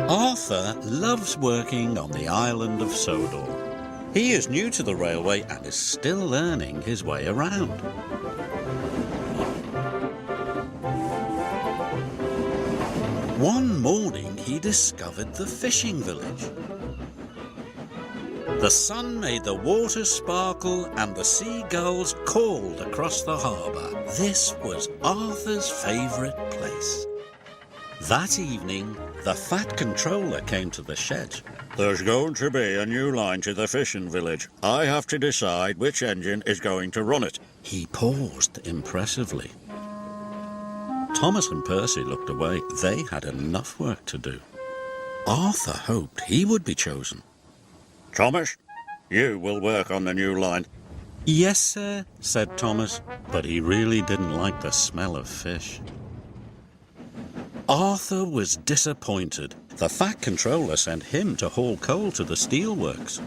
Arthur loves working on the Island of Sodor. He is new to the railway and is still learning his way around. One morning he discovered the fishing village. The sun made the water sparkle and the seagulls called across the harbour. This was Arthur's favourite place. That evening, the fat controller came to the shed. There's going to be a new line to the fishing village. I have to decide which engine is going to run it. He paused impressively. Thomas and Percy looked away. They had enough work to do. Arthur hoped he would be chosen. Thomas, you will work on the new line. Yes, sir, said Thomas, but he really didn't like the smell of fish. Arthur was disappointed. The fat controller sent him to haul coal to the steelworks.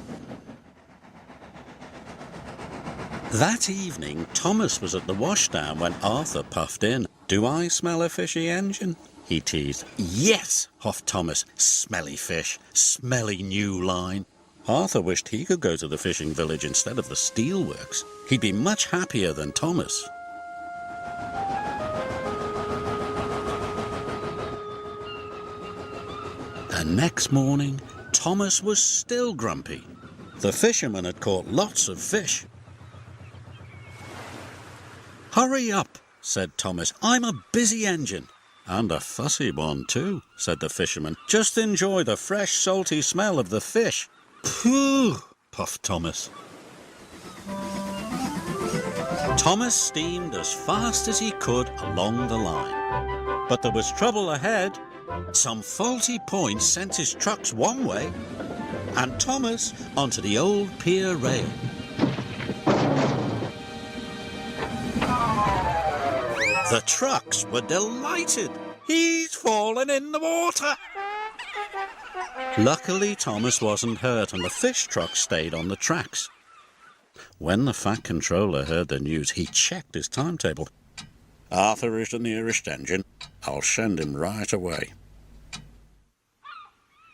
That evening, Thomas was at the washdown when Arthur puffed in. "Do I smell a fishy engine?" he teased. "Yes," huffed Thomas. "Smelly fish, smelly new line." Arthur wished he could go to the fishing village instead of the steelworks. He'd be much happier than Thomas. The next morning, Thomas was still grumpy. The fisherman had caught lots of fish. "Hurry up," said Thomas. "I'm a busy engine." "And a fussy one too," said the fisherman. "Just enjoy the fresh, salty smell of the fish." "Phew," puffed Thomas. Thomas steamed as fast as he could along the line. But there was trouble ahead. Some faulty points sent his trucks one way, and Thomas onto the old pier rail. The trucks were delighted. "He's fallen in the water." Luckily, Thomas wasn't hurt, and the fish truck stayed on the tracks. When the fat controller heard the news, he checked his timetable. Arthur is the nearest engine. I'll send him right away.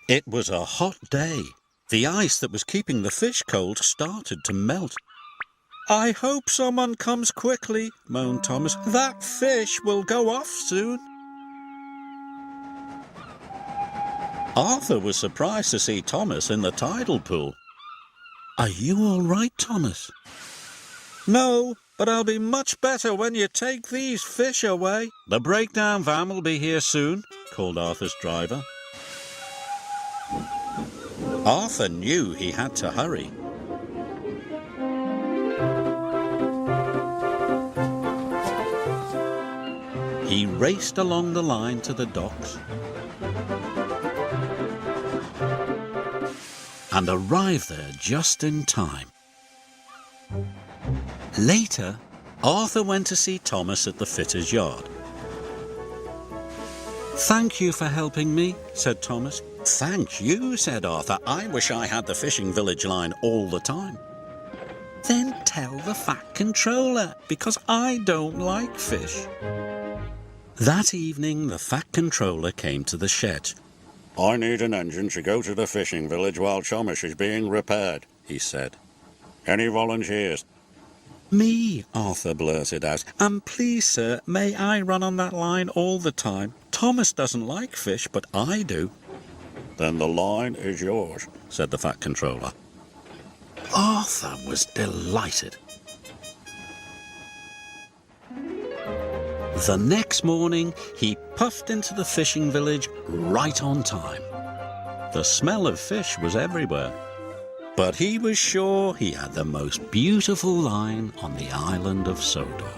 It was a hot day. The ice that was keeping the fish cold started to melt. "I hope someone comes quickly," moaned Thomas. "That fish will go off soon." Arthur was surprised to see Thomas in the tidal pool. "Are you all right, Thomas?" "No, but I'll be much better when you take these fish away." "The breakdown van will be here soon," called Arthur's driver. Arthur knew he had to hurry. He raced along the line to the docks and arrived there just in time. Later, Arthur went to see Thomas at the fitter's yard. "Thank you for helping me," said Thomas. "Thank you," said Arthur. "I wish I had the fishing village line all the time." "Then tell the fat controller, because I don't like fish." That evening, the fat controller came to the shed. I need an engine to go to the fishing village while Thomas is being repaired, he said. Any volunteers? "Me," Arthur blurted out. "And please, sir, may I run on that line all the time? Thomas doesn't like fish, but I do." "Then the line is yours," said the fat controller. Arthur was delighted. The next morning, he puffed into the fishing village right on time. The smell of fish was everywhere, but he was sure he had the most beautiful line on the Island of Sodor.